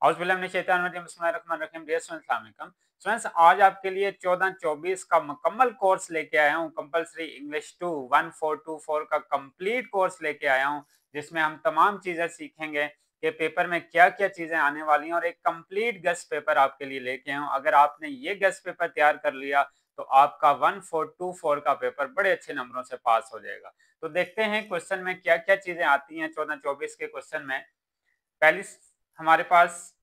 Students, आज आपके लिए 14-24 का मुकम्मल कोर्स लेके आया हूँ। कंपलसरी इंग्लिश 2 1424 का कंप्लीट कोर्स लेके आया हूँ, जिसमें हम तमाम चीजें सीखेंगे कि पेपर में क्या क्या चीजें आने वाली हैं और एक कंप्लीट गेस्ट पेपर आपके लिए लेके आया हूँ। अगर आपने ये गेस्ट पेपर तैयार कर लिया तो आपका 1424 का पेपर बड़े अच्छे नंबरों से पास हो जाएगा। तो देखते हैं क्वेश्चन में क्या क्या चीजें आती हैं 14-24 के क्वेश्चन में। पहली हमारे पास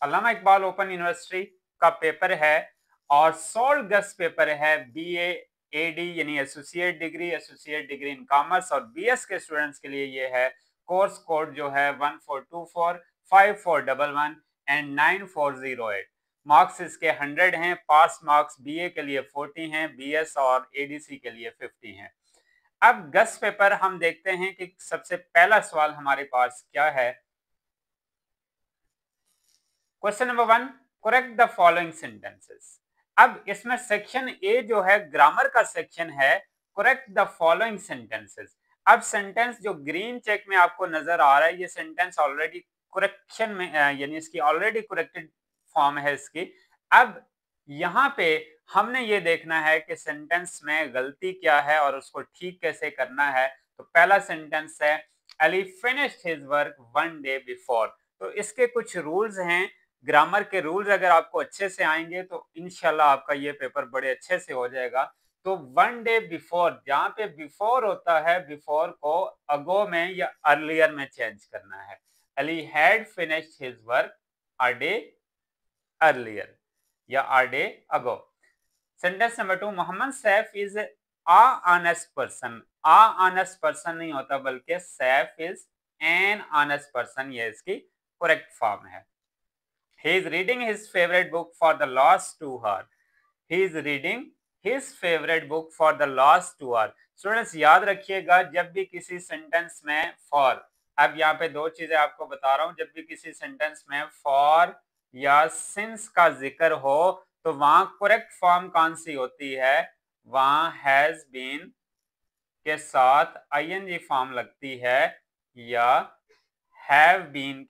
अल्लामा इकबाल ओपन यूनिवर्सिटी का पेपर है और सोल्ड गेस्ट पेपर है बीए एडी यानी एसोसिएट डिग्री इन कॉमर्स और बीएस के स्टूडेंट्स के लिए ये है। कोर्स कोड जो है 1424 5411 एंड 9408। मार्क्स इसके 100 हैं। पास मार्क्स बीए के लिए 40 हैं, बीएस और एडीसी के लिए 50 हैं। अब गेस्ट पेपर हम देखते हैं कि सबसे पहला सवाल हमारे पास क्या है। Question number 1, correct the following sentences. अब इसमें सेक्शन ए जो है ग्रामर का सेक्शन है, करेक्ट द फॉलोइंग सेंटेंसेस। अब सेंटेंस जो ग्रीन चेक में आपको नजर आ रहा है, ये सेंटेंस ऑलरेडी करेक्शन में यानी इसकी ऑलरेडी करेक्टेड फॉर्म है इसकी। अब यहाँ पे हमने ये देखना है कि सेंटेंस में गलती क्या है और उसको ठीक कैसे करना है। तो पहला सेंटेंस है Ali finished his work one day before. तो इसके कुछ रूल्स हैं, ग्रामर के रूल्स अगर आपको अच्छे से आएंगे तो इंशाल्लाह आपका ये पेपर बड़े अच्छे से हो जाएगा। तो वन डे बिफोर, जहां पे बिफोर होता है, बिफोर को अगो में या अर्लियर में चेंज करना है। Ali had finished his work a day earlier या a day ago. Sentence number 2, Mohammed Saif is a honest person. A honest person नहीं होता बल्कि Saif is an honest person, ये इसकी करेक्ट फॉर्म है। He is reading his favorite book for the last 2 hours. He is reading his favorite book for the last 2 hours. Students याद रखिएगा, जब भी किसी सेंटेंस में फॉर, अब यहाँ पे दो चीजें आपको बता रहा हूं, जब भी किसी सेंटेंस में फॉर या सिंस का जिक्र हो तो वहां करेक्ट फॉर्म कौन सी होती है, वहां हैज बीन के साथ आईएनजी फॉर्म लगती है या हैव बीन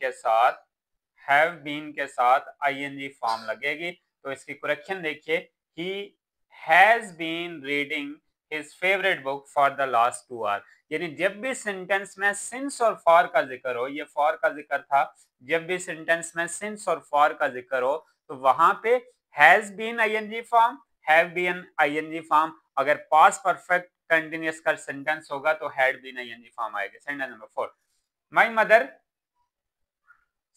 के साथ आईएनजी फॉर्म लगेगी। तो इसकी करेक्शन देखिए, he has been reading his favourite book for the last 2 hour. यानी जब भी सेंटेंस में सिंस और फॉर का जिक्र हो, ये फॉर का जिक्र था, जब भी सेंटेंस में सिंस और फॉर का जिक्र हो तो वहां पे has been ING form, have been ING form. अगर पास्ट परफेक्ट कंटिन्यूअस का सेंटेंस होगा तो हैड बीन आईएनजी फॉर्म आएगा। Sentence number 4, my mother,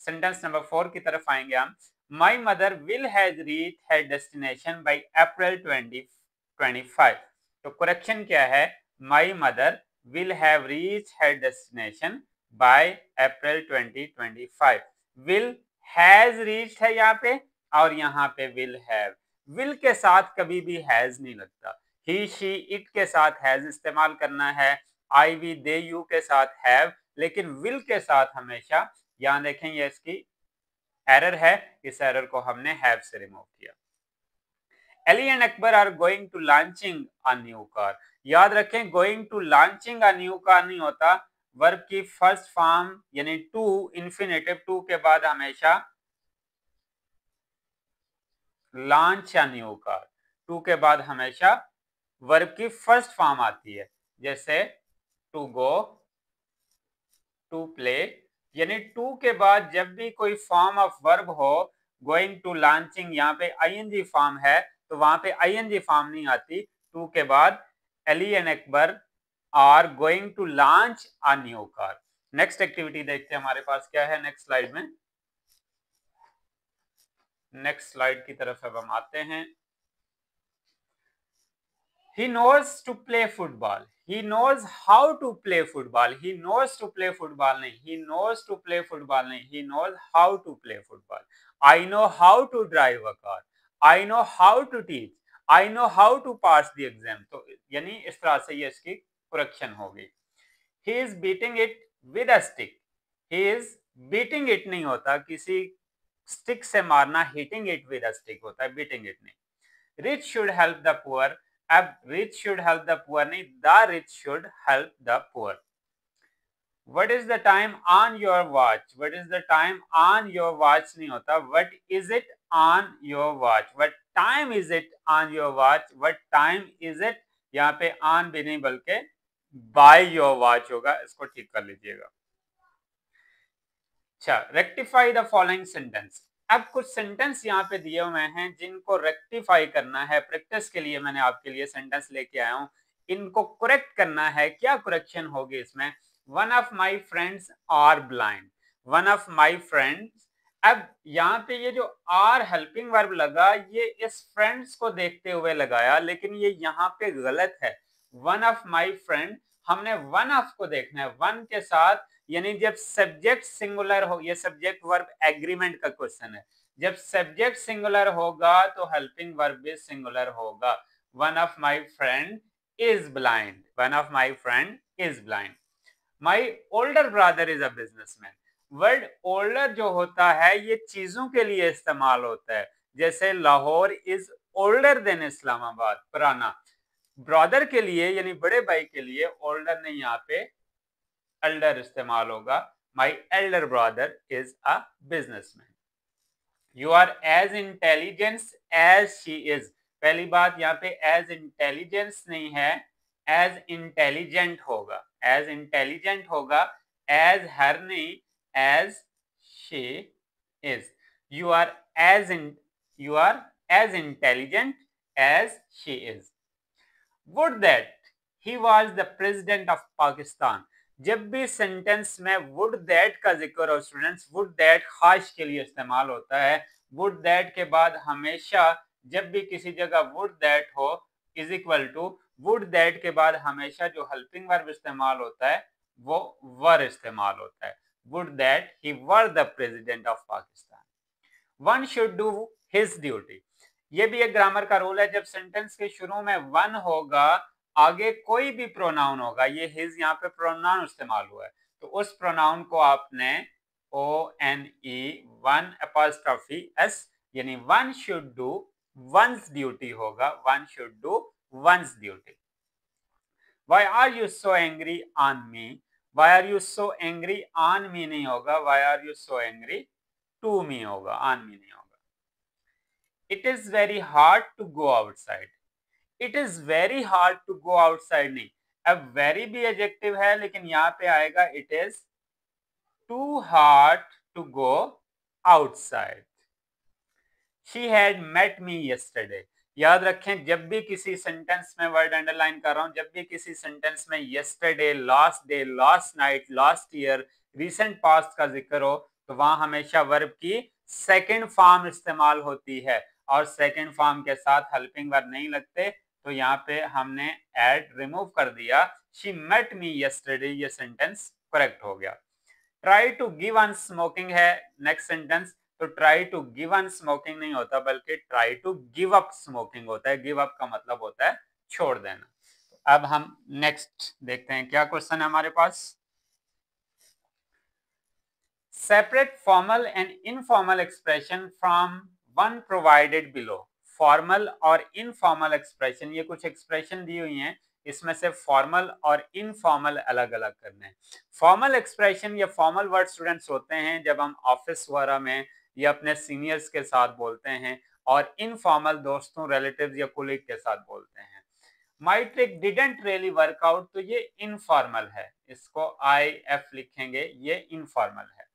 sentence number 4 की तरफ आएंगे हम। My mother will has reach her destination by April 2025। तो करेक्शन क्या है, my mother will have reach her destination by April 2025। Will has reached है यहाँ पे और यहाँ पे विल हैव। विल के साथ कभी भी हैज नहीं लगता, ही शी इट के साथ हैज इस्तेमाल करना है, आई वी दे यू के साथ हैव, लेकिन विल के साथ हमेशा। यहां देखें ये इसकी एरर है, इस एरर को हमने हैव से रिमूव किया। Ali and Akbar are going to launching a new car. याद रखें, going to launching a new car नहीं होता, वर्ब की फर्स्ट फॉर्म यानी टू, इंफिनिटिव टू के बाद हमेशा launch a new car, to के बाद हमेशा वर्ब की फर्स्ट फॉर्म आती है, जैसे टू गो, टू प्ले। यानी टू के बाद जब भी कोई फॉर्म ऑफ वर्ब हो, गोइंग टू लॉन्चिंग यहाँ पे आईएनजी फॉर्म है तो वहां पे आईएनजी फॉर्म नहीं आती। टू के बाद Ali and Akbar are going to launch a new car. Next activity देखते हैं हमारे पास क्या है नेक्स्ट स्लाइड में। नेक्स्ट स्लाइड की तरफ अब हम आते हैं। He knows to play football. He knows how to play football. He knows to play football नहीं, he knows to play football नहीं, he knows how to play football. I know how to drive a car. I know how to teach. I know how to pass the exam. तो यानी इस तरह से ये इसकी correction होगी। He is beating it with a stick. He is beating it नहीं होता, किसी स्टिक से मारना hitting it with a stick होता है, beating it नहीं। Rich should help the poor. अब rich should help the poor नहीं, the rich should help the poor. What is the time on your watch, what is the time on your watch नहीं होता, what is it on your watch, what time is it on your watch, what time is it, यहाँ पे on भी नहीं बल्कि by your watch होगा, इसको ठीक कर लीजिएगा। अच्छा, रेक्टिफाई द फॉलोइंग सेंटेंस। अब कुछ सेंटेंस यहाँ पे दिए हुए हैं जिनको रेक्टिफाई करना है, प्रैक्टिस के लिए मैंने आपके लिए सेंटेंस लेके आया हूँ, इनको करेक्ट करना है। क्या करेक्शन होगी इसमें? One of my friends are blind, one of my friends. अब यहाँ पे ये जो आर हेल्पिंग वर्ब लगा, ये इस फ्रेंड्स को देखते हुए लगाया, लेकिन ये यहाँ पे गलत है। वन ऑफ माई फ्रेंड, हमने वन ऑफ को देखना है, वन के साथ, यानी जब सब्जेक्ट सिंगुलर हो, ये सब्जेक्ट वर्ब एग्रीमेंट का क्वेश्चन है, जब सब्जेक्ट सिंगुलर होगा तो हेल्पिंग वर्ब भी सिंगुलर होगा। One of my friend is blind, one of my friend is blind. My older brother is a businessman. Word older जो होता है ये चीजों के लिए इस्तेमाल होता है, जैसे Lahore is older than Islamabad, पुराना। ब्रदर के लिए यानी बड़े भाई के लिए ओल्डर नहीं, यहाँ पे एल्डर इस्तेमाल होगा। My elder brother is a businessman. You are as intelligence as she is. पहली बात, यहाँ पे एज इंटेलिजेंस नहीं है, एज इंटेलिजेंट होगा, एज इंटेलिजेंट होगा, एज हर नहीं, as she is. You are you are as intelligent as she is. Would that he was the president of Pakistan. जब भी सेंटेंस में वुड दैट का जिक्र हो स्टूडेंट्स, वुड दैट खास के लिए इस्तेमाल होता है। वुड दैट के बाद हमेशा जब भी किसी जगह वुड दैट हो is equal to, would that के बाद हमेशा जो हेल्पिंग वर्ब इस्तेमाल होता है वो वर इस्तेमाल होता है। Would that he were the president of Pakistan. One should do his duty. ये भी एक ग्रामर का रूल है, जब सेंटेंस के शुरू में वन होगा, आगे कोई भी प्रोनाउन होगा, ये हिज यहाँ पे प्रोनाउन इस्तेमाल हुआ है, तो उस प्रोनाउन को आपने ONE, वन अपॉस्ट्रोफी एस, यानी one should do one's duty होगा, one should do one's duty. Why are you so angry on me? Why are you so angry on me नहीं होगा, why are you so angry to me होगा, on me नहीं होगा। It is very hard to go outside. It is very hard to go outside नहीं, अब very भी adjective है लेकिन यहाँ पे आएगा it is too hard to go outside. She had met me yesterday. याद रखें, जब भी किसी सेंटेंस में, वर्ड अंडरलाइन कर रहा हूं, जब भी किसी सेंटेंस में yesterday, last day, last night, last year, recent past का जिक्र हो तो वहां हमेशा वर्ब की सेकंड फॉर्म इस्तेमाल होती है, और सेकंड फॉर्म के साथ हेल्पिंग वर्ब नहीं लगते, तो यहाँ पे हमने एड रिमूव कर दिया। शी मेट मी यस्टरडे, ये सेंटेंस करेक्ट हो गया। Try to give un smoking है नेक्स्ट सेंटेंस, तो try to give un smoking नहीं होता बल्कि try to give up smoking होता है। गिव अप का मतलब होता है छोड़ देना। अब हम नेक्स्ट देखते हैं क्या क्वेश्चन है हमारे पास। Separate formal and informal expression from one provided below. Formal और इनफॉर्मल एक्सप्रेशन, ये कुछ एक्सप्रेशन दी हुई हैं, इसमें से फॉर्मल और इनफॉर्मल अलग अलग करने हैं। फॉर्मल एक्सप्रेशन या फॉर्मल वर्ड स्टूडेंट्स होते हैं जब हम ऑफिस वगैरह में या अपने सीनियर्स के साथ बोलते हैं, और इनफॉर्मल दोस्तों, रिलेटिव्स या कोलीग के साथ बोलते हैं। माई ट्रिक डिडंट रियली वर्कआउट, तो ये इनफॉर्मल है, इसको IF लिखेंगे, ये इनफॉर्मल है।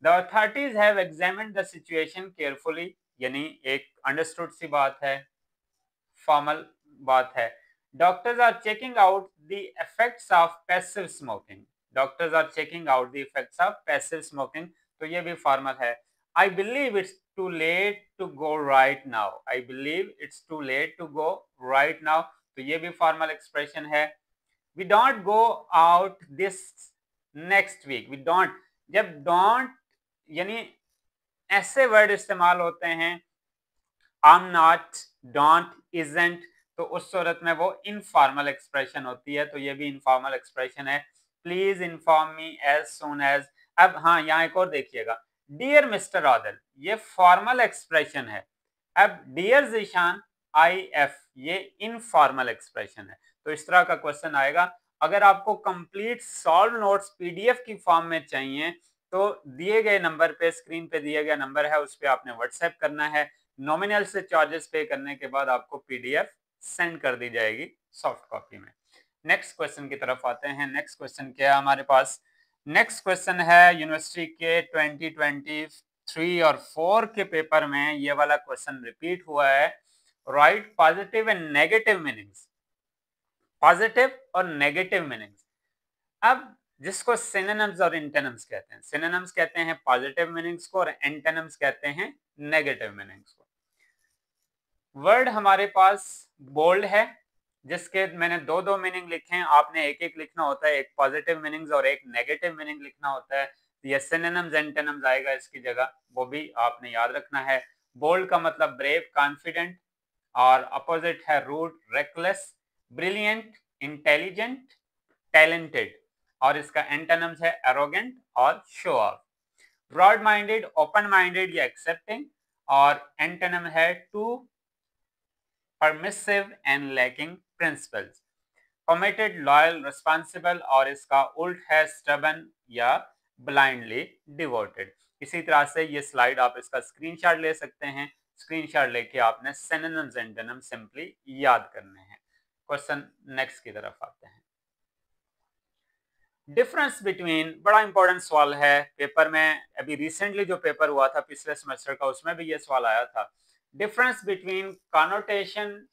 The authorities have examined the situation carefully, यानी एक अंडरस्टूड सी बात है, फॉर्मल बात है। Doctors are checking out the effects of passive smoking. Doctors are checking out the effects of passive smoking, तो ये भी फॉर्मल है। I believe it's too late to go right now. I believe it's too late to go right now, तो ये भी formal expression है। We don't go out this next week. We don't, जब don't यानी ऐसे word इस्तेमाल होते हैं, I'm not, don't, isn't, तो उस सूरत में वो इनफॉर्मल एक्सप्रेशन होती है, तो ये भी इनफॉर्मल एक्सप्रेशन है। Please inform me as soon as. अब हाँ, यहाँ एक और देखिएगा, डियर मिस्टर आदिल, ये फॉर्मल एक्सप्रेशन है। अब डियर जीशान IF, ये इनफॉर्मल एक्सप्रेशन है। तो इस तरह का क्वेश्चन आएगा, अगर आपको कंप्लीट सॉल्व नोट्स पीडीएफ की फॉर्म में चाहिए तो दिए गए नंबर पे, स्क्रीन पे दिया गया नंबर है, उस पर आपने व्हाट्सएप करना है। नॉमिनल से चार्जेस पे करने के बाद आपको पीडीएफ सेंड कर दी जाएगी सॉफ्ट कॉपी में। नेक्स्ट क्वेश्चन की तरफ आते हैं। नेक्स्ट क्वेश्चन क्या है हमारे पास? नेक्स्ट क्वेश्चन है यूनिवर्सिटी के 2023 और 4 के पेपर में ये वाला क्वेश्चन रिपीट हुआ है। Right positive and negative meanings, positive और नेगेटिव मीनिंग्स। अब जिसको सिनोनिम्स और एंटोनिम्स कहते हैं, सिनोनिम्स कहते हैं पॉजिटिव मीनिंग्स को और एंटोनिम्स कहते हैं नेगेटिव मीनिंग्स को। वर्ड हमारे पास बोल्ड है, जिसके मैंने दो दो मीनिंग लिखे हैं, आपने एक एक लिखना होता है, एक पॉजिटिव मीनिंग्स और एक नेगेटिव मीनिंग लिखना होता है। ये सिनोनिम्स एंटोनिम्स आएगा इसकी जगह, वो भी आपने याद रखना है। बोल्ड का मतलब ब्रेव, कॉन्फिडेंट, और अपोजिट है rude, reckless, brilliant, intelligent, talented, और इसका एंटोनिम्स है एरोगेंट और show off. Broad minded, open minded या एक्सेप्टिंग, और एंटोनिम है too permissive and lacking principles. Committed, loyal, responsible, और इसका उल्ट है स्टबन या ब्लाइंडली डिवोटेड। इसी तरह से ये स्लाइड आप इसका स्क्रीनशॉट ले सकते हैं। स्क्रीनशॉट लेके आपने सिनोनिम्स एंटोनिम्स सिंपली याद करने हैं। क्वेश्चन नेक्स्ट की तरफ आते हैं। डिफरेंस बिटवीन, बड़ा इंपॉर्टेंट सवाल है पेपर में, अभी रिसेंटली जो पेपर हुआ था पिछले सेमेस्टर का उसमें भी ये सवाल आया था। Difference between connotation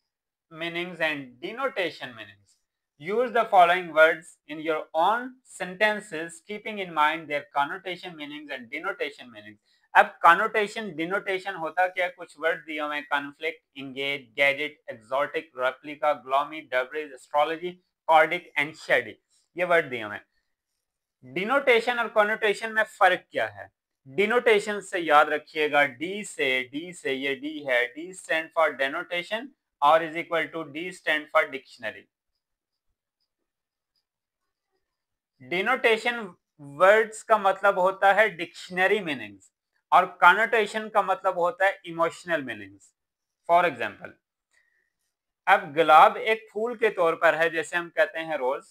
meanings and denotation meanings. Use the following words in your own sentences keeping in mind their connotation meanings and denotation meanings. अब कॉनोटेशन डिनोटेशन होता क्या, कुछ वर्ड दिए हुए हैं, conflict, engage, gadget, exotic, replica, gloomy, डबरेज, astrology, कॉर्डिक and shady, ये वर्ड दिए हुए हैं। डिनोटेशन और कॉनोटेशन में फर्क क्या है? डिनोटेशन से याद रखिएगा, डी से ये डी है, डी स्टैंड फॉर डेनोटेशन और is equal to D stand for dictionary. Denotation words का मतलब होता है डिक्शनरी मीनिंग्स और कॉनोटेशन का मतलब होता है इमोशनल मीनिंग्स। फॉर एग्जाम्पल, अब गुलाब एक फूल के तौर पर है, जैसे हम कहते हैं रोज।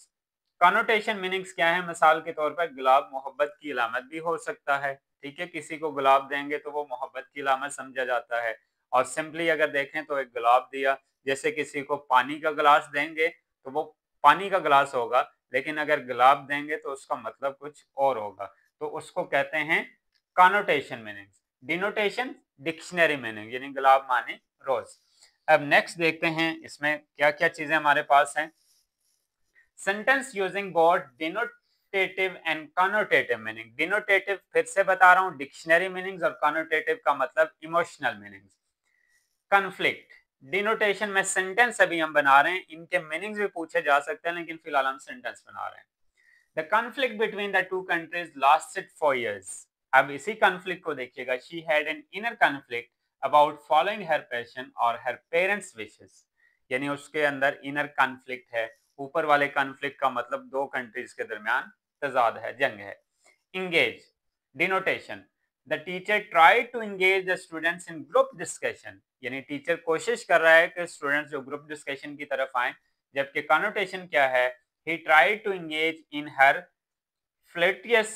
कॉनोटेशन मीनिंग्स क्या है? मिसाल के तौर पर गुलाब मोहब्बत की अलामत भी हो सकता है, ठीक है, किसी को गुलाब देंगे तो वो मोहब्बत की अलामत समझा जाता है। और सिंपली अगर देखें तो एक गुलाब दिया, जैसे किसी को पानी का गिलास देंगे तो वो पानी का गिलास होगा, लेकिन अगर गुलाब देंगे तो उसका मतलब कुछ और होगा, तो उसको कहते हैं connotation meanings. Denotation dictionary meaning, यानी गुलाब माने रोज। अब नेक्स्ट देखते हैं इसमें क्या क्या चीजें हमारे पास हैं। Sentence using both denotative and connotative meaning. Denotative फिर से बता रहा हूं डिक्शनरी मीनिंग्स, और कॉनोटेटिव का मतलब इमोशनल मीनिंग्स। कॉन्फ्लिक्ट, डिनोटेशन में सेंटेंस अभी हम बना रहे हैं, इनके मीनिंग्स भी पूछे जा सकते हैं, लेकिन फिलहाल हम सेंटेंस बना रहे हैं। The conflict between the two countries lasted 4 years। अब इसी कॉन्फ्लिक्ट को देखिएगा, she had an inner conflict about following her passion और हर पेरेंट्स विशेस, यानी उसके अंदर इनर कॉन्फ्लिक्ट है। ऊपर वाले कॉन्फ्लिक्ट का मतलब दो कंट्रीज के दरमियान तजाद है, जंग है। Engage, denotation, the teacher tried to engage the students in group discussion, यानी टीचर कोशिश कर रहा है कि स्टूडेंट्स जो ग्रुप डिस्कशन की तरफ आए। जबकि कॉनोटेशन क्या है? he tried to engage in her flirtatious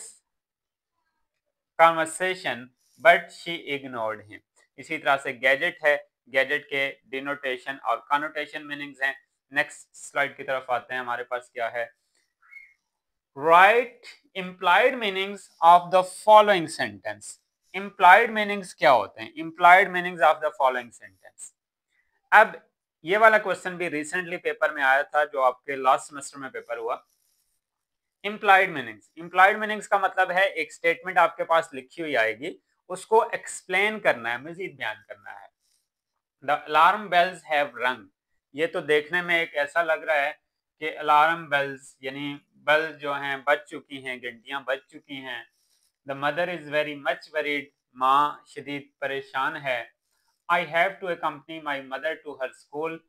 conversation but she ignored him। इसी तरह से गैजेट है, गैजेट के डिनोटेशन और कॉनोटेशन मीनिंग्स हैं। नेक्स्ट स्लाइड की तरफ आते हैं, हमारे पास क्या है? Right implied meanings of the following sentence. Implied meanings क्या होते हैं? Implied meanings of the following sentence. अब ये वाला क्वेश्चन भी रिसेंटली पेपर में आया था, जो आपके लास्ट सेमेस्टर में पेपर हुआ। इम्प्लाइड मीनिंग्स, इम्प्लाइड मीनिंग्स का मतलब है एक स्टेटमेंट आपके पास लिखी हुई आएगी, उसको एक्सप्लेन करना है, मजीद बयान करना है। द अलार्म बेल्स हैव रंग, ये तो देखने में एक ऐसा लग रहा है कि अलार्म बेल्स यानी बेल जो हैं बज चुकी हैं, घंटियां बज चुकी हैं। The mother is very much worried, माँ शदीद परेशान है। I have to accompany my mother to her school,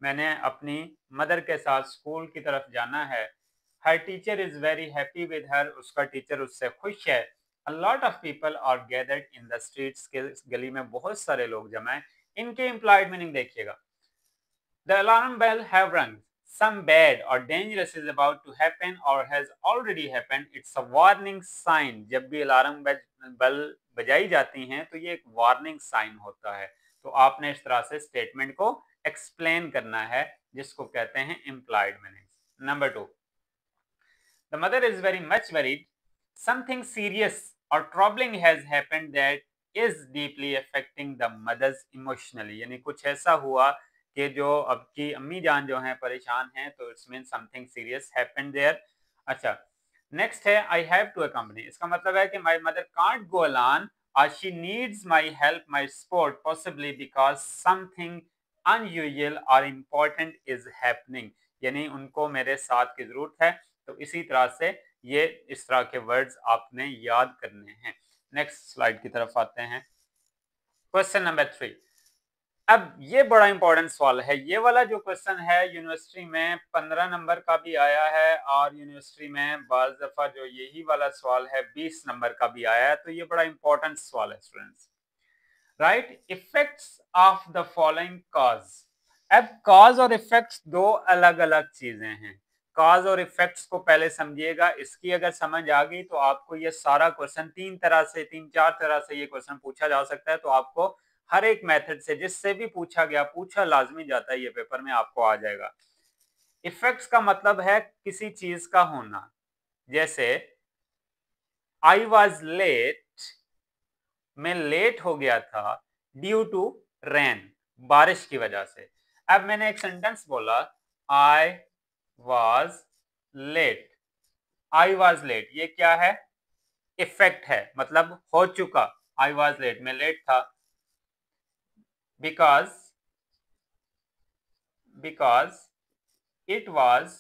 मैंने अपनी मदर के साथ स्कूल की तरफ जाना है। Her teacher is very happy with her, उसका टीचर उससे खुश है। A lot of people are gathered in the streets, के गली में बहुत सारे लोग जमा हैं। इनके इम्प्लाइड मीनिंग देखिएगा। The alarm bell have rung, some bad or dangerous is about to happen or has already happened, it's a warning sign. जब भी अलार्म बेल बजाई जाती हैं तो ये एक वार्निंग साइन होता है। तो आपने इस तरह से स्टेटमेंट को एक्सप्लेन करना है, जिसको कहते हैं implied meanings. Number 2, the mother is very much worried. Something serious or troubling has happened that is deeply affecting the mother's emotionally. यानी कुछ ऐसा हुआ कि जो अब की अम्मी जान जो हैं परेशान हैं, तो it's mean something serious happened there. अच्छा, नेक्स्ट है आई हैव टू अकम्पनी। इसका मतलब है कि my mother can't go alone और she needs my help, my support, possibly because something unusual और इम्पोर्टेंट इज हैपनिंग। यानी उनको मेरे साथ की जरूरत है। तो इसी तरह से ये इस तरह के वर्ड्स आपने याद करने हैं। नेक्स्ट स्लाइड की तरफ आते हैं। Question number 3। अब ये बड़ा इंपॉर्टेंट सवाल है। ये वाला जो क्वेश्चन है यूनिवर्सिटी में 15 नंबर का भी आया है और यूनिवर्सिटी में बाज़ दफा जो यही वाला सवाल है 20 नंबर का भी आया है। तो ये बड़ा इंपॉर्टेंट सवाल है students. Right, effects of the following cause. अब कॉज और इफेक्ट्स दो अलग अलग चीजें हैं। कॉज और इफेक्ट्स को पहले समझिएगा। इसकी अगर समझ आ गई तो आपको ये सारा क्वेश्चन तीन चार तरह से ये क्वेश्चन पूछा जा सकता है। तो आपको हर एक मेथड से जिससे भी पूछा गया, पूछा लाजमी जाता है, ये पेपर में आपको आ जाएगा। इफेक्ट्स का मतलब है किसी चीज का होना। जैसे आई वॉज लेट, मैं लेट हो गया था ड्यू टू रेन, बारिश की वजह से। अब मैंने एक सेंटेंस बोला I was late. I was late ये क्या है? इफेक्ट है, मतलब हो चुका। आई वॉज लेट, मैं लेट था। Because it was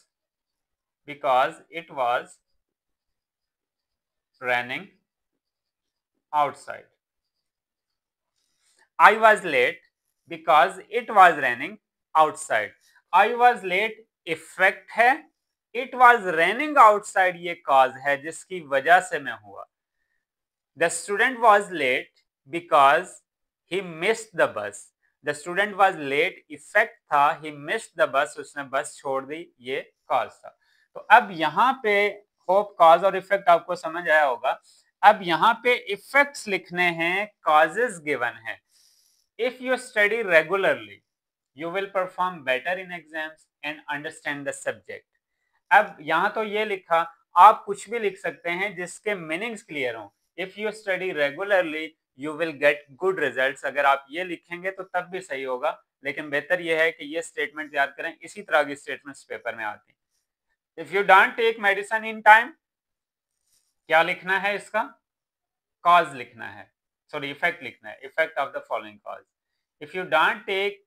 raining outside. I was late because it was raining outside. I was late effect है, it was raining outside ये कॉज है जिसकी वजह से मैं हुआ। The student was late because he missed the bus. The student was late effect था, he missed the bus, उसने बस छोड़ दी, ये कॉज था। तो अब यहाँ पे होप कॉज और इफेक्ट आपको समझ आया होगा। अब यहाँ पे इफेक्ट्स लिखने हैं, कॉजेस गिवन है। If you study regularly, you will perform better in exams and understand the subject. अब यहाँ तो ये लिखा, आप कुछ भी लिख सकते हैं जिसके मीनिंग्स क्लियर हो। If you study regularly, you will get good results. अगर आप ये लिखेंगे तो तब भी सही होगा, लेकिन बेहतर ये है कि ये स्टेटमेंट याद करें। इसी तरह की स्टेटमेंट्स पेपर में आती हैं। If you don't take medicine in time, क्या लिखना है? इसका कॉज लिखना है, सॉरी इफेक्ट लिखना है। Effect of the following cause. If you don't take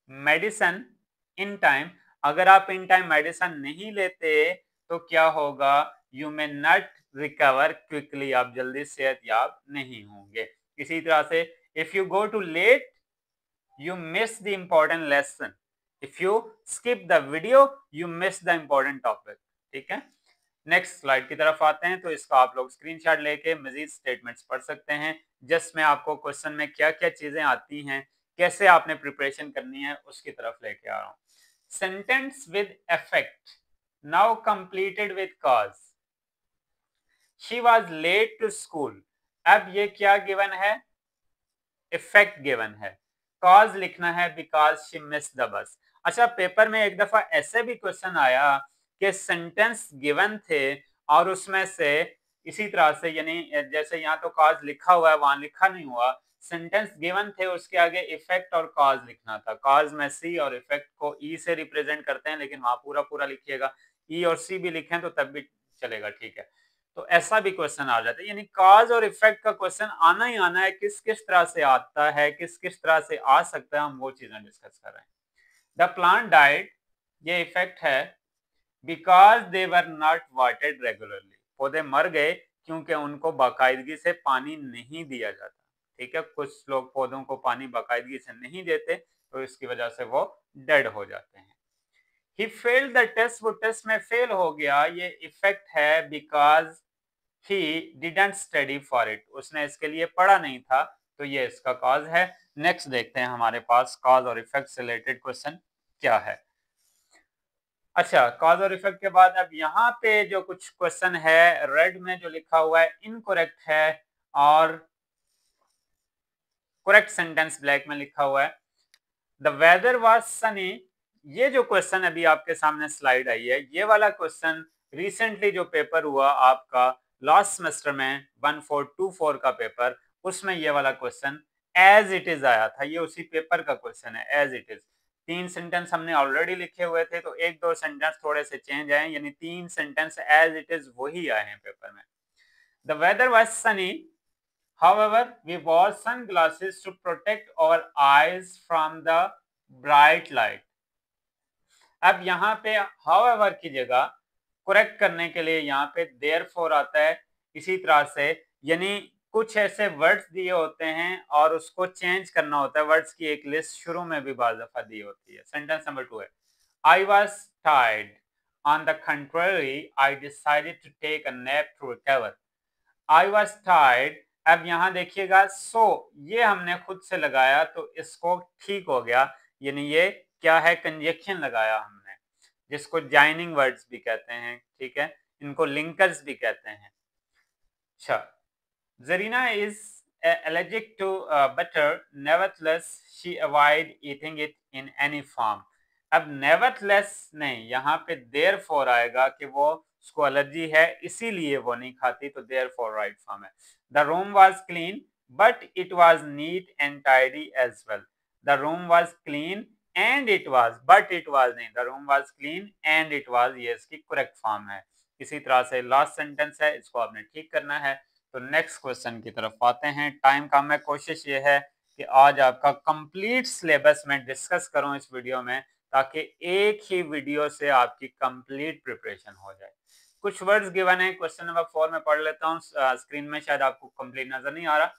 medicine in time, अगर आप इन टाइम मेडिसिन नहीं लेते तो क्या होगा? You may not recover quickly, आप जल्दी सेहत याब नहीं होंगे। इसी तरह से if you go to late, you miss the important lesson. If you skip the video, you miss the important topic. ठीक है, नेक्स्ट स्लाइड की तरफ आते हैं। तो इसका आप लोग स्क्रीनशॉट लेके मजीद स्टेटमेंट्स पढ़ सकते हैं, जिसमें आपको क्वेश्चन में क्या क्या चीजें आती हैं, कैसे आपने प्रिपरेशन करनी है, उसकी तरफ लेके आ रहा हूं। Sentence with effect now completed with cause. She was late to school. अब ये क्या गिवन है? इफेक्ट गिवन है। कॉज लिखना है because she miss the bus. अच्छा, पेपर में एक दफा ऐसे भी क्वेश्चन आया कि सेंटेंस गिवन थे और उसमें से इसी तरह से, यानी जैसे यहाँ तो कॉज लिखा हुआ है, वहां लिखा नहीं हुआ। सेंटेंस गिवन थे, उसके आगे इफेक्ट और कॉज लिखना था। कॉज में सी और इफेक्ट को ई से रिप्रेजेंट करते हैं, लेकिन वहां पूरा पूरा लिखिएगा। ई और सी भी लिखें तो तब भी चलेगा, ठीक है। तो ऐसा भी क्वेश्चन आ जाता है, यानी कॉज और इफेक्ट का क्वेश्चन आना ही आना है। किस किस तरह से आता है, किस किस तरह से आ सकता है, हम वो चीजें डिस्कस कर रहे हैं। द प्लांट डाइड, ये इफेक्ट है, because they were not watered regularly. पौधे मर गए क्योंकि उनको बाकायदगी से पानी नहीं दिया जाता। ठीक है, कुछ लोग पौधों को पानी बाकायदगी से नहीं देते, तो इसकी वजह से वो डेड हो जाते हैं। ही फेल्ड द टेस्ट, वो टेस्ट में फेल हो गया, ये इफेक्ट है, because he didn't study for it, उसने इसके लिए पढ़ा नहीं था, तो ये इसका कॉज है। नेक्स्ट देखते हैं हमारे पास कॉज और इफेक्ट से रिलेटेड क्वेश्चन क्या है। अच्छा, कॉज और इफेक्ट के बाद अब यहाँ पे जो कुछ क्वेश्चन है रेड में जो लिखा हुआ है इनकरेक्ट है और करेक्ट सेंटेंस ब्लैक में लिखा हुआ है। द वेदर वाज सनी, ये जो क्वेश्चन अभी आपके सामने स्लाइड आई है, ये वाला क्वेश्चन रिसेंटली जो पेपर हुआ आपका लास्ट सेमेस्टर में 1424 का पेपर, उसमें ये वाला क्वेश्चन एज इट इज आया था। ये उसी पेपर का क्वेश्चन है, एज इट इज। 3 सेंटेंस हमने ऑलरेडी लिखे हुए थे, तो 1-2 सेंटेंस थोड़े से चेंज आए, यानी 3 सेंटेंस एज इट इज वही आए हैं पेपर में। The weather was sunny, however, we wore sunglasses to protect our eyes from the bright light. अब यहाँ पे however की जगह करेक्ट करने के लिए यहाँ पे therefore आता है। इसी तरह से यानी कुछ ऐसे वर्ड्स दिए होते हैं और उसको चेंज करना होता है। वर्ड्स की एक लिस्ट शुरू में भी बार दफा दी होती है। सेंटेंस नंबर 2 है, I was tired. On the contrary, I decided to take a nap to recover. I was tired. अब यहाँ देखिएगा so ये हमने खुद से लगाया तो इसको ठीक हो गया, यानी ये क्या है, कंजक्शन लगाया हमने, जिसको जॉइनिंग वर्ड्स भी कहते हैं, ठीक है, इनको लिंकर्स भी कहते हैं। अच्छा, Zarina is allergic to butter, nevertheless she avoid eating it in any form. अब nevertheless नहीं, यहाँ पे therefore आएगा कि वो उसको एलर्जी है इसीलिए वो नहीं खाती, तो therefore right form है। The room was clean but it was neat and tidy as well. The room was clean and it was, but it was नहीं, the room was clean and it was, ये इसकी correct form है। इसी तरह से last sentence है, इसको आपने ठीक करना है। तो नेक्स्ट क्वेश्चन की तरफ आते हैं। टाइम कम है, कोशिश ये है कि आज आपका कंप्लीट सिलेबस में डिस्कस करूं इस वीडियो में, ताकि एक ही वीडियो से आपकी कंप्लीट प्रिपरेशन हो जाए। कुछ वर्ड्स गिवन है, क्वेश्चन नंबर 4 में पढ़ लेता हूं। स्क्रीन में शायद आपको कंप्लीट नजर नहीं आ रहा।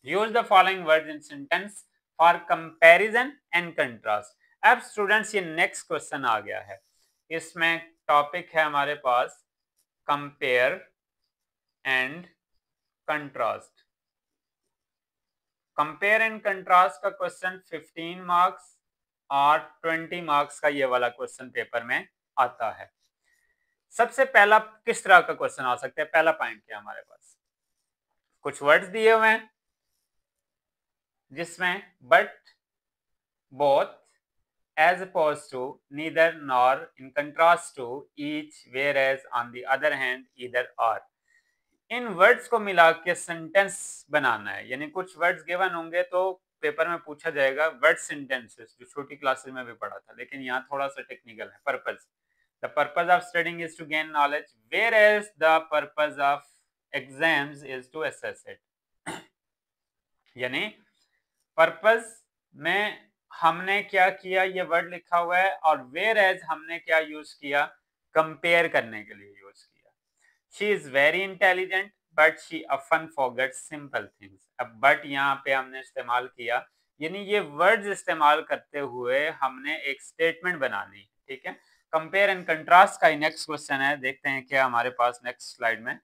Use the following words in sentence for comparison and contrast. अब स्टूडेंट्स ये नेक्स्ट क्वेश्चन आ गया है, इसमें टॉपिक है हमारे पास compare and contrast. Compare and contrast का क्वेश्चन 15 मार्क्स और 20 मार्क्स का ये वाला क्वेश्चन पेपर में आता है। सबसे पहला किस तरह का क्वेश्चन आ सकता है, पहला पॉइंट क्या हमारे पास, कुछ वर्ड्स दिए हुए हैं जिसमें but, both, as opposed to, neither nor, in contrast to, each, whereas, on the other hand, either or। In words को मिला के सेंटेंस बनाना है, यानी कुछ वर्ड्स गिवन होंगे तो पेपर में पूछा जाएगा वर्ड सेंटेंसेस, जो छोटी क्लासेस में भी पढ़ा था, लेकिन यहाँ थोड़ा सा टेक्निकल है। Purpose, the purpose of studying is to gain knowledge, whereas the purpose of exams is to assess it. यानी पर्पस में हमने क्या किया, ये वर्ड लिखा हुआ है, और वेयर एज हमने क्या यूज किया, कंपेयर करने के लिए यूज किया। She is very intelligent but she often forgets simple things। अब but यहाँ पे हमने इस्तेमाल किया, यानी ये वर्ड्स इस्तेमाल करते हुए हमने एक स्टेटमेंट बनानी है, ठीक है। कंपेयर एंड कंट्रास्ट का नेक्स्ट क्वेश्चन है, देखते हैं क्या हमारे पास नेक्स्ट स्लाइड में।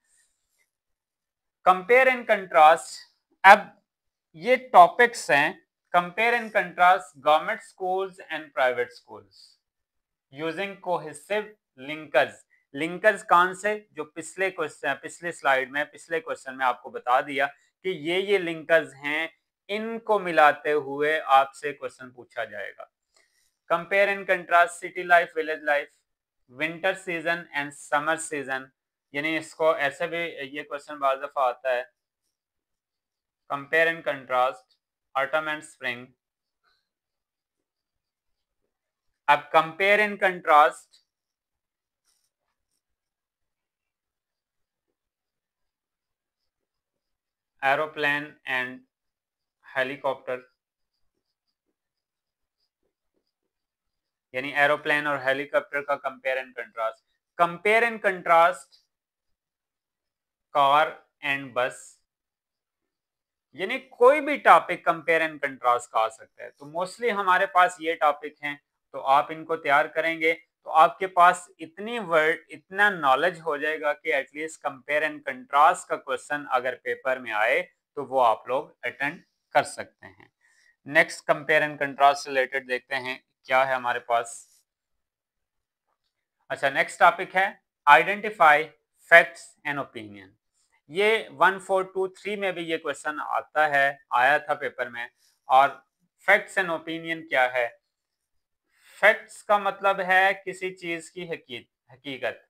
कंपेयर एंड कंट्रास्ट, अब ये टॉपिक्स हैं, compare and contrast government schools and private schools using cohesive linkers. Linkers कौन से, जो पिछले क्वेश्चन, पिछले स्लाइड में, पिछले क्वेश्चन में आपको बता दिया कि ये लिंकर्स हैं, इनको मिलाते हुए आपसे क्वेश्चन पूछा जाएगा। Compare and contrast city life, village life, winter season and summer season, यानी इसको ऐसे भी ये क्वेश्चन बार दफा आता है। Compare and contrast autumn and spring. अब compare and contrast aeroplane and helicopter, यानी एरोप्लेन और हेलीकॉप्टर का compare and contrast. Compare and contrast car and bus, यानी कोई भी टॉपिक कंपेयर एंड कंट्रास्ट का आ सकता है। तो मोस्टली हमारे पास ये टॉपिक हैं, तो आप इनको तैयार करेंगे तो आपके पास इतनी वर्ड, इतना नॉलेज हो जाएगा कि एटलीस्ट कंपेयर एंड कंट्रास्ट का क्वेश्चन अगर पेपर में आए तो वो आप लोग अटेंड कर सकते हैं। नेक्स्ट कंपेयर एंड कंट्रास्ट से रिलेटेड देखते हैं क्या है हमारे पास। अच्छा, नेक्स्ट टॉपिक है आइडेंटिफाई फैक्ट्स एंड ओपिनियन। ये 1423 में भी ये क्वेश्चन आता है, आया था पेपर में। और फैक्ट्स एंड ओपिनियन क्या है? फैक्ट्स का मतलब है किसी चीज की हकीकत।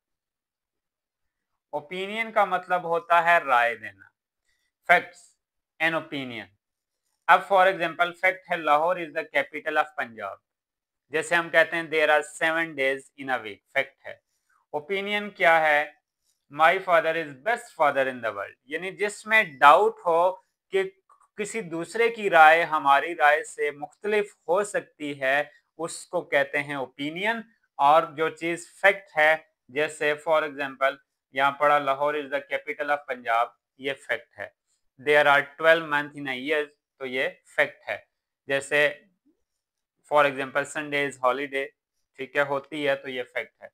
ओपिनियन का मतलब होता है राय देना। Facts and opinion. अब फॉर एग्जांपल फैक्ट है Lahore is the capital of Punjab. जैसे हम कहते हैं there are 7 days in a week, fact है। ओपिनियन क्या है? My father is best father in the world, यानी जिसमें डाउट हो कि किसी दूसरे की राय हमारी राय से मुख्तलिफ हो सकती है, उसको कहते हैं ओपिनियन। और जो चीज फैक्ट है, जैसे फॉर एग्जांपल यहाँ पढ़ा Lahore is the capital of Punjab, ये फैक्ट है। There are 12 month in a year, तो ये फैक्ट है। जैसे for example Sunday is holiday, ठीक है, होती है, तो ये फैक्ट है।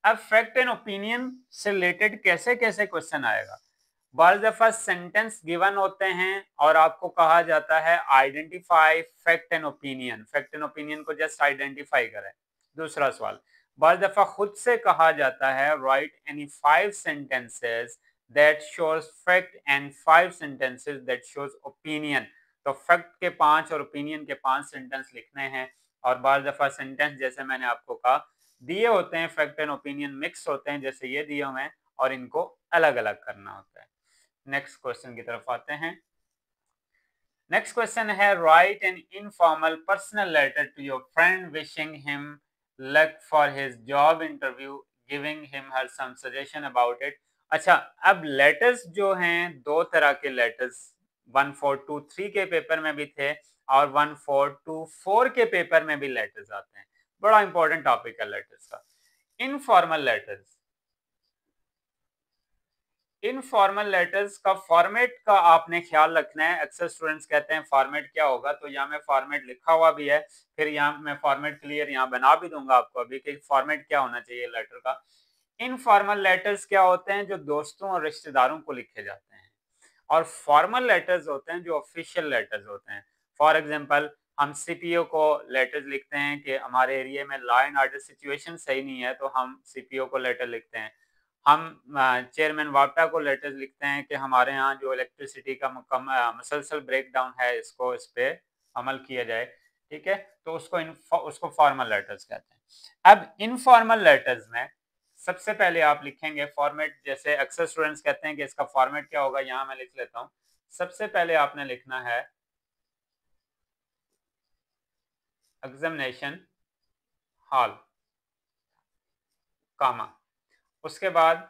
अब फैक्ट एंड ओपिनियन से रिलेटेड कैसे कैसे क्वेश्चन आएगा? बार दफा सेंटेंस गिवन होते हैं और आपको कहा जाता है identify fact and opinion. Fact and opinion को जस्ट आइडेंटिफाई करें। दूसरा सवाल, बार दफा खुद से कहा जाता है right any 5 sentences that shows fact and 5 sentences that shows opinion. तो फैक्ट के 5 और ओपिनियन के 5 सेंटेंस लिखने हैं। और बार दफा सेंटेंस जैसे मैंने आपको कहा दिए होते हैं, फैक्ट एंड ओपिनियन मिक्स होते हैं, जैसे ये दिए हुए हैं, और इनको अलग अलग करना होता है। नेक्स्ट क्वेश्चन की तरफ आते हैं। नेक्स्ट क्वेश्चन है write an informal personal letter to your friend wishing him luck for his job interview, giving him her some suggestion about it. अच्छा, अब लेटर्स जो हैं, दो तरह के लेटर्स 1423 के पेपर में भी थे और 1424 के पेपर में भी लेटर्स आते हैं। बड़ा इंपॉर्टेंट टॉपिक है लेटर्स का। इनफॉर्मल लेटर्स, इनफॉर्मल लेटर्स का फॉर्मेट का आपने ख्याल रखना है। अक्सर स्टूडेंट्स कहते हैं फॉर्मेट क्या होगा, तो यहाँ में फॉर्मेट लिखा हुआ भी है, फिर यहाँ मैं फॉर्मेट क्लियर यहाँ बना भी दूंगा आपको अभी कि फॉर्मेट क्या होना चाहिए लेटर का। इनफॉर्मल लेटर्स क्या होते हैं? जो दोस्तों और रिश्तेदारों को लिखे जाते हैं। और फॉर्मल लेटर्स होते हैं जो ऑफिशियल लेटर्स होते हैं। फॉर एग्जांपल हम सीपीओ को लेटर्स लिखते हैं कि हमारे एरिया में लॉ एंड ऑर्डर सिचुएशन सही नहीं है, तो हम सीपीओ को लेटर लिखते हैं। हम चेयरमैन वापटा को लेटर्स लिखते हैं कि हमारे यहाँ जो इलेक्ट्रिसिटी का मुसलसल ब्रेकडाउन है, इसको इस पे अमल किया जाए, ठीक है, तो उसको फॉर्मल लेटर्स कहते हैं। अब इनफॉर्मल लेटर्स में सबसे पहले आप लिखेंगे फॉर्मेट, जैसे अक्सर स्टूडेंट्स कहते हैं कि इसका फॉर्मेट क्या होगा, यहाँ मैं लिख लेता हूँ। सबसे पहले आपने लिखना है एग्जामिनेशन हॉल, कामा, उसके बाद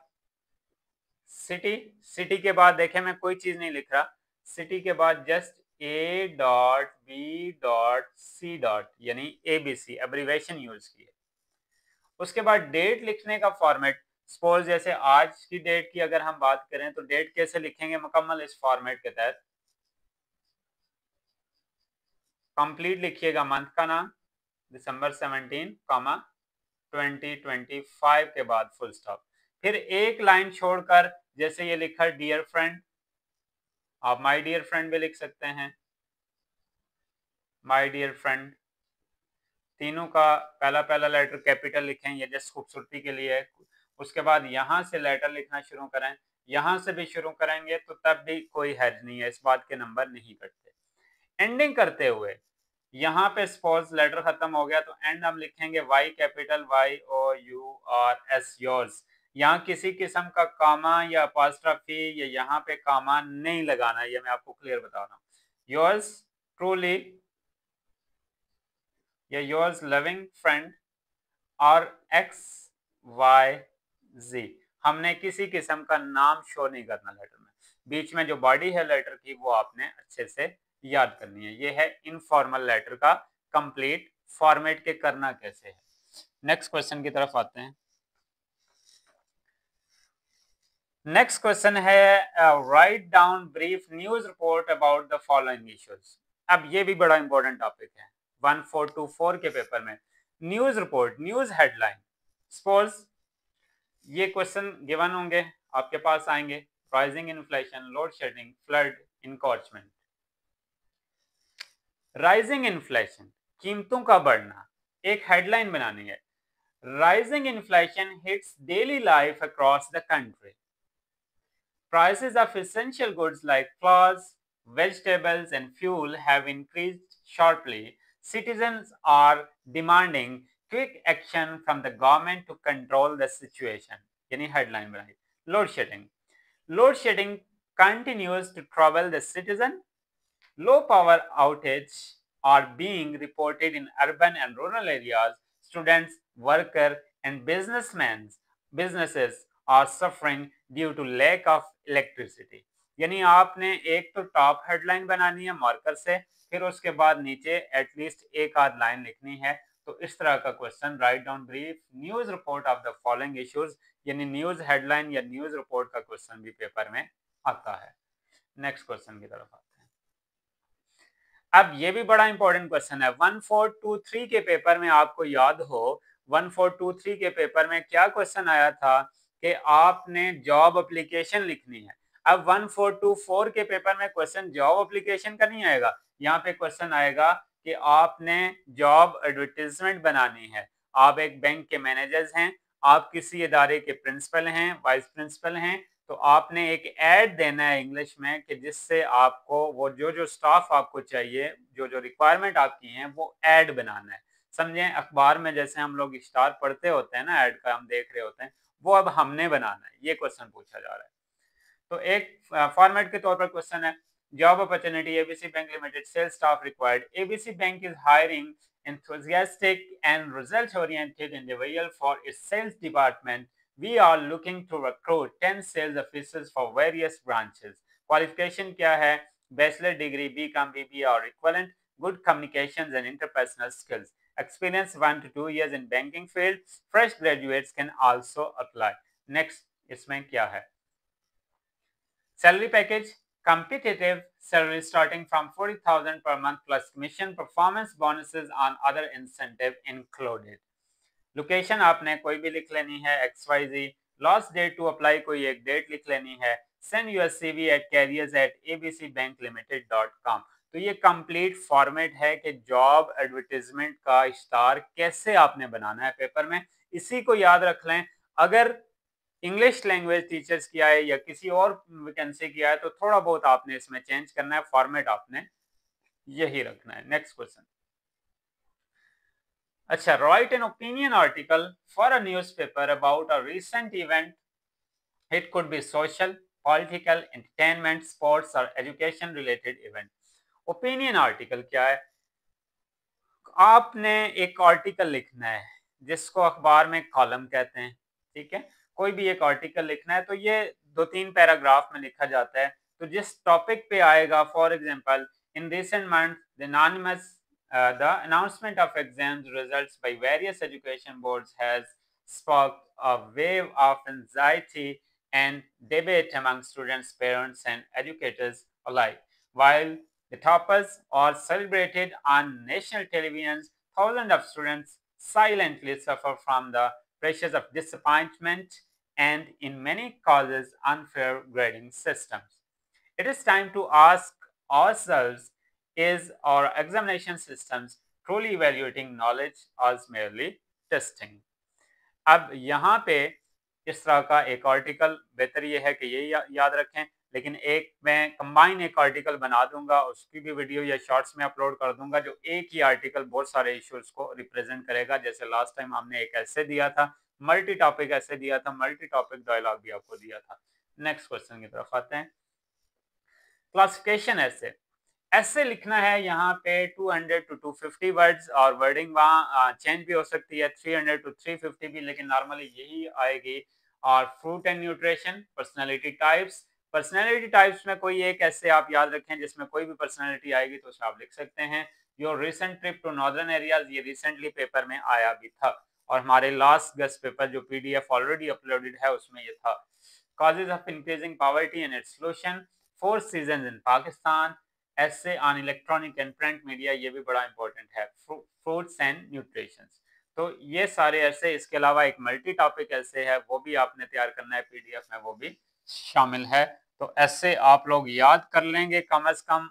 सिटी। सिटी के बाद देखें मैं कोई चीज नहीं लिख रहा, सिटी के बाद just A dot B dot C dot, यानी ABC एब्रीवेशन यूज की है। उसके बाद डेट लिखने का फॉर्मेट, सपोज जैसे आज की डेट की अगर हम बात करें तो डेट कैसे लिखेंगे मुकम्मल इस फॉर्मेट के तहत? कंप्लीट लिखिएगा मंथ का नाम दिसंबर 17 कामा 2025 के बाद फुल स्टॉप। फिर एक लाइन छोड़कर जैसे ये लिखा डियर फ्रेंड, आप माय डियर फ्रेंड भी लिख सकते हैं। माय डियर फ्रेंड, तीनों का पहला पहला लेटर कैपिटल लिखें, ये जस्ट खूबसूरती के लिए है। उसके बाद यहाँ से लेटर लिखना शुरू करें, यहाँ से भी शुरू करेंगे तो तब भी कोई हर्ज नहीं है, इस बात के नंबर नहीं कटते। एंडिंग करते हुए यहाँ पे सपोज लेटर खत्म हो गया तो एंड हम लिखेंगे वाई कैपिटल YOURS योर्स। यहाँ किसी किस्म का कामा या अपॉस्ट्रोफी या यहाँ पे कामा नहीं लगाना, ये मैं आपको क्लियर बता रहा हूँ। योर्स ट्रूली या योर्स लविंग फ्रेंड और XYZ, हमने किसी किस्म का नाम शो नहीं करना लेटर में। बीच में जो बॉडी है लेटर की वो आपने अच्छे से याद करनी है। ये है इनफॉर्मल लेटर का कंप्लीट फॉर्मेट के करना कैसे है। नेक्स्ट क्वेश्चन की तरफ आते हैं। नेक्स्ट क्वेश्चन है write down brief news report about the following issues. अब ये भी बड़ा इंपॉर्टेंट टॉपिक है 1424 के पेपर में। News report, news headline, suppose ये क्वेश्चन गिवन होंगे, आपके पास आएंगे rising inflation, load shedding, flood, encroachment. Rising inflation, कीमतों का बढ़ना, एक हेडलाइन बनानी है। Rising inflation hits daily life across the country. Prices of essential goods like flours, vegetables, and fuel have increased sharply. Citizens are demanding quick action from the government to control the situation. यानी headline बनाई. Load shedding. Load shedding continues to trouble the citizen. Low power outages are being reported in urban and rural areas. Students, workers, and businesses are suffering due to lack of electricity. यानी आपने एक तो top headline बनानी है marker से, फिर उसके बाद नीचे एटलीस्ट एक आध लाइन लिखनी है. तो इस तरह का question, write down brief news report of the following issues, यानी न्यूज हेडलाइन या न्यूज रिपोर्ट का क्वेश्चन भी पेपर में आता है. नेक्स्ट क्वेश्चन की तरफ आते हैं. अब ये भी बड़ा इंपॉर्टेंट क्वेश्चन है. 1423 के पेपर में आपको याद हो, 1423 के पेपर में क्या क्वेश्चन आया था कि आपने जॉब एप्लीकेशन लिखनी है. अब 1424 के पेपर में क्वेश्चन जॉब एप्लीकेशन का नहीं आएगा. यहाँ पे क्वेश्चन आएगा कि आपने जॉब एडवर्टीजमेंट बनानी है. आप एक बैंक के मैनेजर्स हैं, आप किसी इदारे के प्रिंसिपल हैं, वाइस प्रिंसिपल हैं, तो आपने एक ऐड देना है इंग्लिश में कि जिससे आपको वो जो स्टाफ आपको चाहिए, जो रिक्वायरमेंट आपकी है, वो ऐड बनाना है. समझें, अखबार में जैसे हम लोग स्टार पढ़ते होते हैं ना, ऐड का हम देख रहे होते हैं, वो अब हमने बनाना है. ये क्वेश्चन पूछा जा रहा है. तो एक फॉर्मेट के तौर पर क्वेश्चन है, job opportunity ABC bank limited, sales staff required. ABC bank is hiring enthusiastic and result oriented individual for its sales department. We are looking to recruit 10 sales officers for various branches. Qualification क्या है? Bachelor degree, BCom, BBA or equivalent. Good communications and interpersonal skills. Experience 1 to 2 years in banking field. Fresh graduates can also apply. Next, इसमें क्या है? Salary package, competitive salary starting from 40,000 per month plus commission, performance bonuses on other incentive included. Location आपने कोई भी लिख लेनी है, XYZ. Last date to apply कोई एक डेट लिख लेनी है. Send your CV at careers@abcbanklimited.com. तो ये कंप्लीट फॉर्मेट है कि जॉब एडवर्टीजमेंट का इश्तार कैसे आपने बनाना है पेपर में. इसी को याद रख लें. अगर इंग्लिश लैंग्वेज टीचर्स किया है या किसी और वैकेंसी किया है तो थोड़ा बहुत आपने इसमें चेंज करना है, फॉर्मेट आपने यही रखना है. Next question. अच्छा, write an opinion article for a newspaper about a recent event. It could be social, political, entertainment, sports और education related event. Opinion article क्या है? आपने एक आर्टिकल लिखना है जिसको अखबार में कॉलम कहते हैं. ठीक है, कोई भी एक आर्टिकल लिखना है तो ये 2-3 पैराग्राफ में लिखा जाता है. तो जिस टॉपिक पे आएगा, for example, in recent month the announcement of exams results by various education boards has sparked a wave of anxiety and debate among students, parents and educators alike. While the toppers are celebrated on national televisions, thousands of students silently suffer from the pressures of disappointment and, in many cases, unfair grading systems. It is time to ask ourselves, is our examination systems truly evaluating knowledge or merely testing? अब यहाँ पे इस तरह का एक article, बेहतर ये है कि ये याद रखें, लेकिन एक मैं कंबाइन एक आर्टिकल बना दूंगा, उसकी भी वीडियो या शॉर्ट्स में अपलोड कर दूंगा, जो एक ही आर्टिकल बहुत सारे इश्यूज को रिप्रेजेंट करेगा. जैसे लास्ट टाइम हमने एक ऐसे दिया था, मल्टी टॉपिक ऐसे दिया था, मल्टी टॉपिक डायलॉग भी आपको दिया था. नेक्स्ट क्वेश्चन की तरफ आते हैं. क्लासिफिकेशन ऐसे लिखना है यहाँ पे 200 to 250 वर्ड्स, और वर्डिंग वहाँ चेंज भी हो सकती है, 300 to 350 भी, लेकिन नॉर्मली यही आएगी. और fruit and nutrition, personality types में कोई एक ऐसे आप याद रखें जिसमें कोई भी पर्सनैलिटी आएगी तो उसे आप लिख सकते हैं. Your recent trip to northern areas, ये रिसेंटली पेपर में आया भी था, और हमारे लास्ट गेस्ट पेपर जो PDF ऑलरेडी अपलोडेड है उसमें ये था. Causes of increasing poverty and its solution, 4 seasons in Pakistan, essay on electronic and print media, ये भी बड़ा इंपॉर्टेंट है. फ्रूट्स एंड न्यूट्रिशन, तो ये सारे ऐसे. इसके अलावा एक मल्टी टॉपिक ऐसे है, वो भी आपने तैयार करना है, PDF में वो भी शामिल है. तो ऐसे आप लोग याद कर लेंगे, कम से कम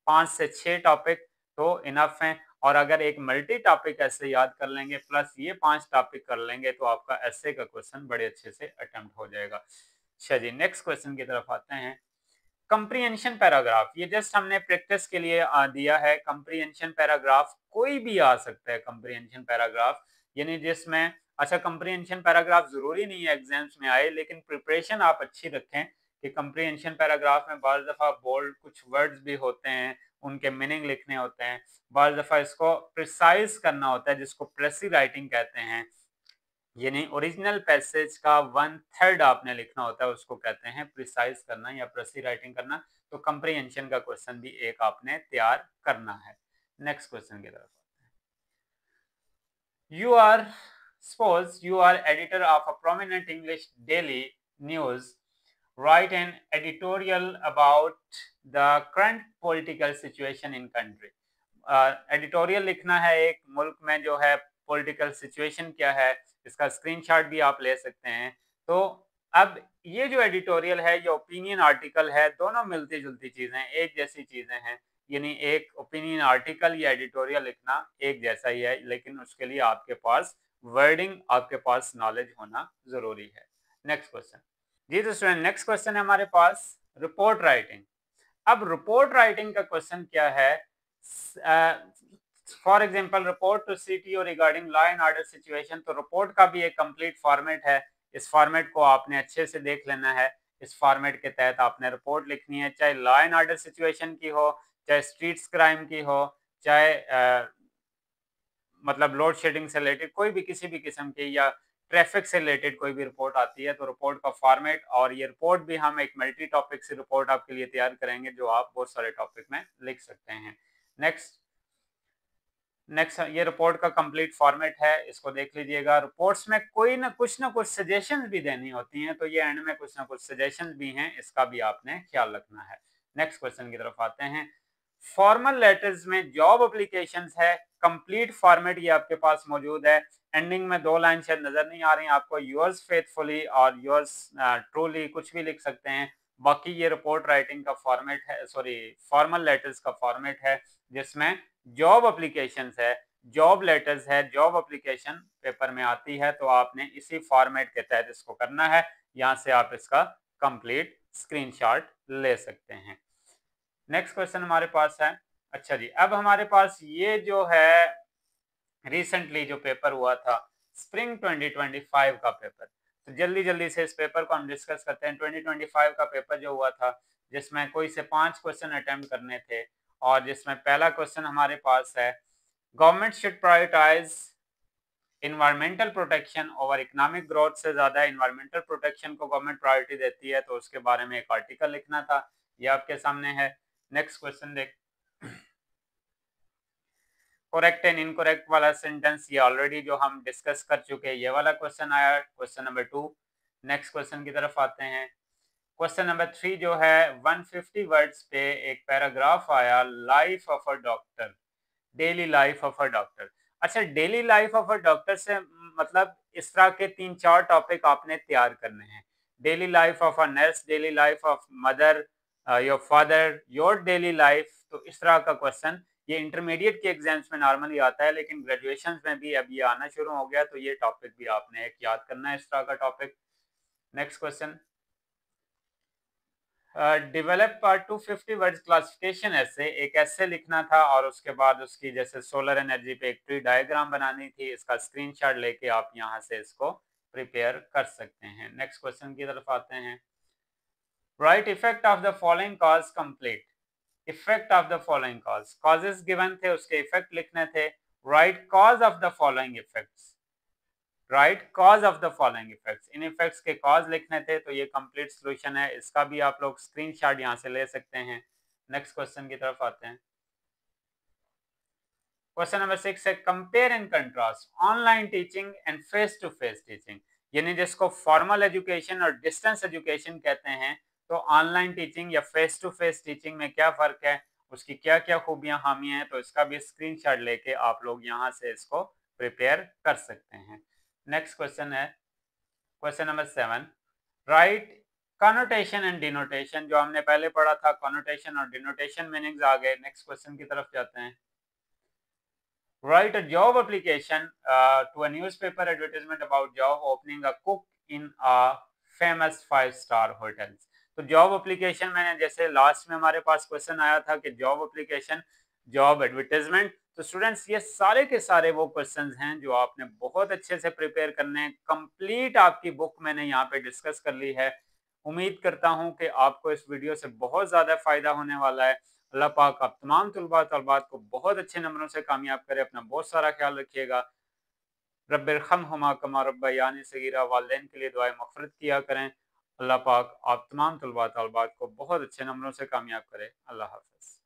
5 से 6 टॉपिक तो इनफ हैं. और अगर एक मल्टी टॉपिक ऐसे याद कर लेंगे प्लस ये 5 टॉपिक कर लेंगे तो आपका ऐसे का क्वेश्चन बड़े अच्छे से अटेम्प्ट हो जाएगा। अच्छा जी, नेक्स्ट क्वेश्चन की तरफ आते हैं। कंप्रीहेंशन पैराग्राफ, ये जस्ट हमने प्रैक्टिस के लिए दिया है। कंप्रीहेंशन पैराग्राफ कोई भी आ सकता है। कंप्रीहेंशन पैराग्राफ यानी जिसमें, अच्छा कंप्रीहेंशन पैराग्राफ जरूरी नहीं है एग्जाम्स में आए, लेकिन प्रिपरेशन आप अच्छी रखें कि कंप्रीहेंशन पैराग्राफ में बार दफा बोल्ड कुछ वर्ड्स भी होते हैं, उनके मीनिंग लिखने होते हैं, बार दफा इसको प्रिसाइज करना होता है जिसको प्रेसी राइटिंग कहते हैं, यानी ओरिजिनल पैसेज का 1/3 आपने लिखना होता है, उसको कहते हैं प्रिसाइज करना या प्रेसी राइटिंग करना। तो कंप्रीहेंशन का क्वेश्चन भी एक आपने तैयार करना है। नेक्स्ट क्वेश्चन की तरफ, you are, suppose you are editor of a prominent English daily news, write an editorial about the current political situation in country। Editorial लिखना है एक मुल्क में जो है पॉलिटिकल सिचुएशन क्या है, इसका स्क्रीनशॉट भी आप ले सकते हैं। तो अब ये जो एडिटोरियल है ये ओपिनियन आर्टिकल है, दोनों मिलती जुलती चीजें, एक जैसी चीजें हैं, यानी एक ओपिनियन आर्टिकल या एडिटोरियल लिखना एक जैसा ही है, लेकिन उसके लिए आपके पास वर्डिंग, आपके पास नॉलेज होना जरूरी है। नेक्स्ट क्वेश्चन जी, तो स्टूडेंट नेक्स्ट क्वेश्चन है हमारे पास रिपोर्ट राइटिंग। अब रिपोर्ट राइटिंग का क्वेश्चन क्या है, for example report to CTO regarding law and order situation. तो रिपोर्ट का भी एक कंप्लीट फॉर्मेट है, इस फॉर्मेट को आपने अच्छे से देख लेना है। इस फॉर्मेट के तहत आपने रिपोर्ट लिखनी है, चाहे लॉ एंड ऑर्डर सिचुएशन की हो, चाहे स्ट्रीट्स क्राइम की हो, चाहे मतलब लोड शेडिंग से रिलेटेड कोई भी किसी भी किस्म की, या ट्रैफिक से रिलेटेड कोई भी रिपोर्ट आती है। तो रिपोर्ट का फॉर्मेट, और ये रिपोर्ट भी हम एक मल्टी टॉपिक से रिपोर्ट आपके लिए तैयार करेंगे जो आप बहुत सारे टॉपिक में लिख सकते हैं। नेक्स्ट ये रिपोर्ट का कंप्लीट फॉर्मेट है, इसको देख लीजिएगा। रिपोर्ट्स में कोई ना कुछ सजेशंस भी देनी होती हैं, तो ये एंड में कुछ ना कुछ सजेशंस भी हैं, इसका भी आपने ख्याल रखना है। नेक्स्ट क्वेश्चन की तरफ आते हैं। फॉर्मल लेटर्स में जॉब एप्लीकेशंस है, कंप्लीट फॉर्मेट ये आपके पास मौजूद है। एंडिंग में 2 लाइन शायद नजर नहीं आ रही आपको, योर्स फेथफुली और योर्स ट्रूली कुछ भी लिख सकते हैं। बाकी ये रिपोर्ट राइटिंग का फॉर्मेट है, सॉरी फॉर्मल लेटर्स का फॉर्मेट है, जिसमें जॉब एप्लीकेशंस है, जॉब लेटर्स है, जॉब एप्लीकेशन पेपर में आती है। तो आपने इसी फॉर्मेट के तहत इसको करना है। यहाँ से आप इसका कंप्लीट स्क्रीनशॉट ले सकते हैं। नेक्स्ट क्वेश्चन हमारे पास है, अच्छा जी, अब हमारे पास ये जो है रिसेंटली जो पेपर हुआ था स्प्रिंग 2025 का पेपर, तो जल्दी जल्दी से इस पेपर को हम डिस्कस करते हैं। 2025 का पेपर जो हुआ था, जिसमें कोई से 5 क्वेश्चन अटेम्प्ट करने थे, और जिसमें पहला क्वेश्चन हमारे पास है, government should prioritize environmental protection over economic growth. से ज्यादा इन्वायरमेंटल प्रोटेक्शन को गवर्नमेंट प्रायोरिटी देती है, तो उसके बारे में एक आर्टिकल लिखना था, ये आपके सामने है। नेक्स्ट क्वेश्चन देख, करेक्ट एंड इनकरेक्ट वाला सेंटेंस ये ऑलरेडी जो हम डिस्कस कर चुके हैं, ये वाला क्वेश्चन आया, क्वेश्चन नंबर 2। नेक्स्ट क्वेश्चन की तरफ आते हैं। क्वेश्चन नंबर 3 जो है 150 वर्ड्स पे एक पैराग्राफ आया, life of a doctor, daily life of a doctor. अच्छा, daily life of a doctor से मतलब इस तरह के 3-4 टॉपिक आपने तैयार करने हैं। Daily life of a nurse, daily life of mother, your father, your daily life. तो इस तरह का क्वेश्चन ये इंटरमीडिएट के एग्जाम्स में नॉर्मली आता है, लेकिन ग्रेजुएशन में भी अब ये आना शुरू हो गया, तो ये टॉपिक भी आपने एक याद करना है, इस तरह का topic. Next question, develop 250 words classification ऐसे, एक ऐसे लिखना था, और उसके बाद उसकी जैसे सोलर एनर्जी पे एक ट्री डायग्राम बनानी थी, इसका स्क्रीनशॉट लेके आप यहाँ से इसको प्रिपेयर कर सकते हैं। नेक्स्ट क्वेश्चन की तरफ आते हैं। Right effect of the following cause complete, effect of the following cause, causes given थे, उसके इफेक्ट लिखने थे। Right cause of the following effects, right cause of the following effects, in effects के cause लिखने थे, तो ये कंप्लीट सॉल्यूशन है, इसका भी आप लोग स्क्रीनशॉट यहां से ले सकते हैं। नेक्स्ट क्वेश्चन की तरफ आते हैं। क्वेश्चन नंबर 6 है, compare and contrast online teaching and face to face teaching, यानी जिसको फॉर्मल एजुकेशन और डिस्टेंस एजुकेशन कहते हैं। तो ऑनलाइन टीचिंग या फेस टू फेस टीचिंग में क्या फर्क है, उसकी क्या क्या खूबियां खामियां हैं, तो इसका भी स्क्रीनशॉट लेके आप लोग यहां से इसको प्रिपेयर कर सकते हैं। नेक्स्ट क्वेश्चन है, question number 7, right connotation and denotation, जो हमने पहले पढ़ा था, कॉनोटेशन और डिनोटेशन मीनिंग्स आ गए। नेक्स्ट क्वेश्चन की तरफ जाते हैं। Write a job application to a newspaper advertisement about job opening a cook in a famous 5-star hotels. तो जॉब एप्लीकेशन मैंने जैसे लास्ट में हमारे पास क्वेश्चन आया था कि जॉब एप्लीकेशन, जॉब एडवर्टाइजमेंट, तो स्टूडेंट्स ये सारे के सारे वो क्वेश्चंस हैं जो आपने बहुत अच्छे से प्रिपेयर करने हैं। कंप्लीट आपकी बुक मैंने यहाँ पे डिस्कस कर ली है। उम्मीद करता हूँ कि आपको इस वीडियो से बहुत ज़्यादा फ़ायदा होने वाला है। अल्लाह पाक आप तमाम तलबात को बहुत अच्छे नंबरों से कामयाब करे। अपना बहुत सारा ख्याल रखिएगा। रब्बिरहम्हुमा कमा रब्बयानी सगीरा, वालिदैन के लिए दुआए मग़फ़िरत किया करें। अल्लाह पाक आप तमाम तलबात को बहुत अच्छे नंबरों से कामयाब करे। अल्लाह हाफ़िज़।